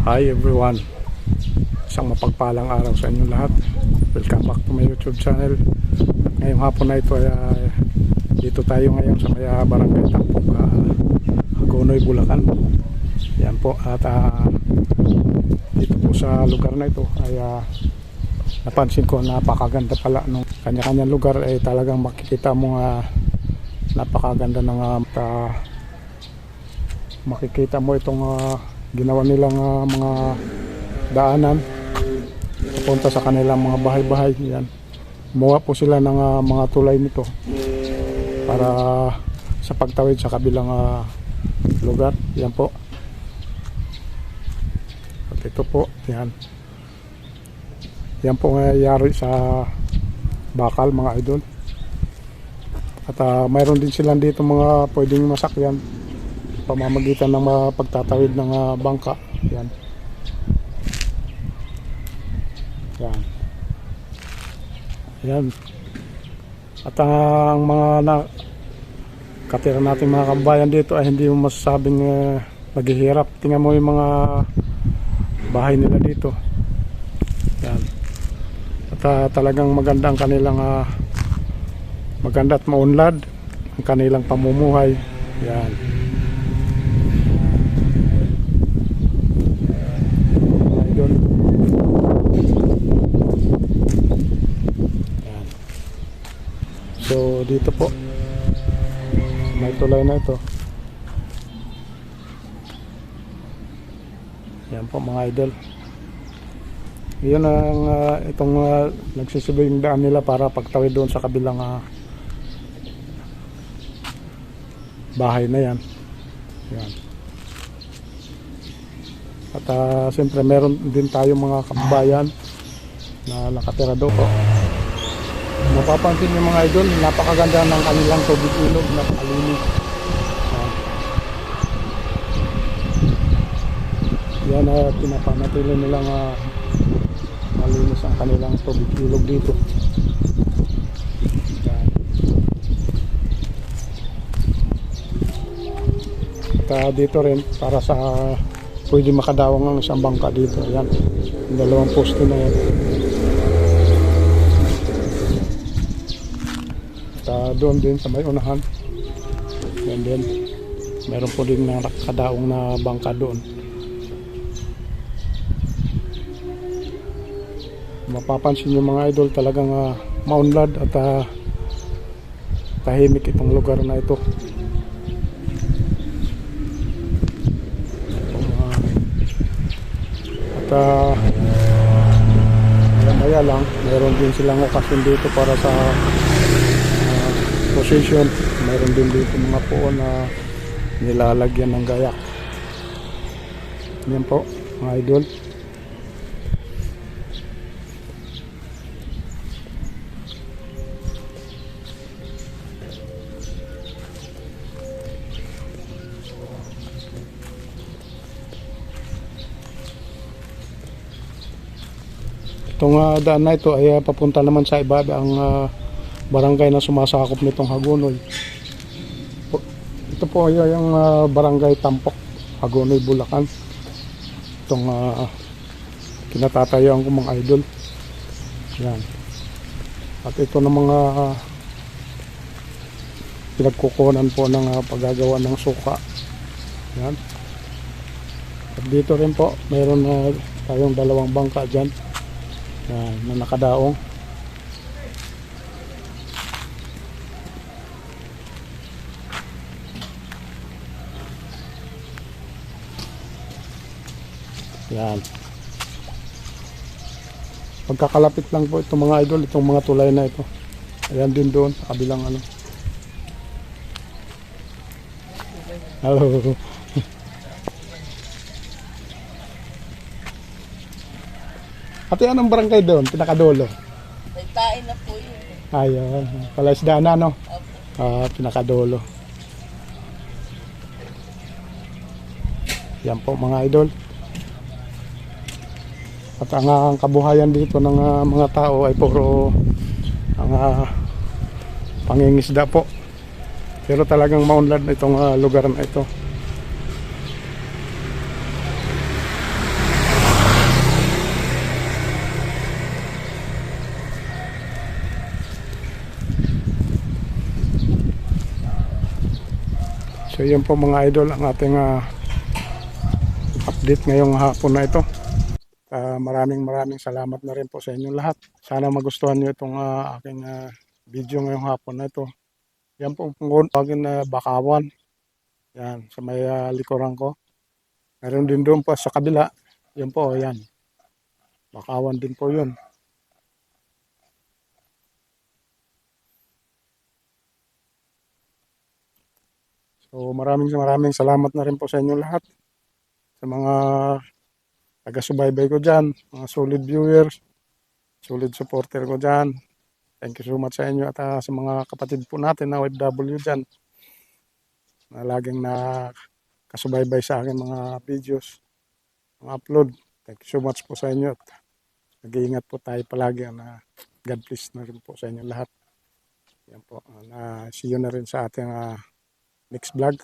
Hi everyone, isang mapagpalang araw sa inyo lahat. Welcome back to my YouTube channel. At ngayong hapon na ito ay dito tayo ngayon sa may Barangay Tampok, Hagonoy, Bulacan. Yan po, at dito po sa lugar na ito ay napansin ko napakaganda pala nung kanya-kanyang lugar. Talagang makikita mo napakaganda ng makikita mo itong ginawa nilang mga daanan punta sa kanilang mga bahay-bahay. Yan, gumawa po sila ng mga tulay nito para sa pagtawid sa kabilang lugar. Yan po, at ito po, yan po nangyayari sa bakal, mga idol. At mayroon din silang dito mga pwedeng masakyan pamamagitan ng pagtatawid ng bangka. Yan. Yan. Yan. At ang mga katira natin mga kabayan dito ay hindi mo masasabing naghihirap. Tingnan mo yung mga bahay nila dito. Yan. At talagang maganda ang kanilang maganda at maunlad ang kanilang pamumuhay. Yan. So dito po may tulay na ito. Yan po mga idol. Yun ang itong nagsisibing daan nila para pagtawid doon sa kabilang bahay na yan. Yan. At siyempre meron din tayo mga kabayan na nakatira doon po. Mapapansin niyo mga idol, napakaganda ng kanilang tubig ilog, napakalinis. Yan pinapanatili nilang malinis ang kanilang tubig ilog dito. Yan. At dito rin para sa pwede makadawang ang isang bangka dito. Yan, yung dalawang poste na yan. Doon din sa may unahan, yan din meron po din nakadaong na bangka doon. Mapapansin nyo mga idol, talagang maunlad at tahimik itong lugar na ito. At maya lang meron din silang okasyon dito para sa position. Mayroon din dito mga puon na nilalagyan ng gayak. Yan po mga idol. Itong daan na ito ay papunta naman sa iba ang barangay na sumasakop nitong Hagonoy. Ito po yung barangay Tampok, Hagonoy, Bulacan. Itong kinatatayuan ko mga idol. Yan. At ito na mga pinagkukunan po ng paggagawa ng suka. Yan. At dito rin po mayroon na tayong dalawang bangka dyan. Yan, na nakadaong. Yan. Pagkakalapit lang po itong mga idol, itong mga tulay na ito. Ayan din doon sa kabilang ano. Hello. Ate, anong barangay doon? Pinakadolo. Nagtain na po yun. Ayun. Palaisdaan na, no? Pinakadolo. Yan po mga idol. At ang kabuhayan dito ng mga tao ay puro ang pangingisda po. Pero talagang maunlad na itong lugar na ito. So yun po mga idol ang ating update ngayong hapon na ito. Maraming salamat na rin po sa inyong lahat. Sana magustuhan nyo itong aking video ngayong hapon na ito. Yan po ang tawagin na Bakawan. Yan, sa may likuran ko. Meron din doon po sa kabila. Yan po, yan. Bakawan din po yun. So maraming salamat na rin po sa inyo lahat. Sa mga taga-subaybay ko dyan, mga solid viewers, solid supporter ko dyan. Thank you so much sa inyo at sa mga kapatid po natin na OFW dyan na laging nakasubaybay sa akin mga videos, mga upload. Thank you so much po sa inyo at nag-iingat po tayo palagi na God bless na rin po sa inyo lahat. Yan po. See you na rin sa ating next vlog.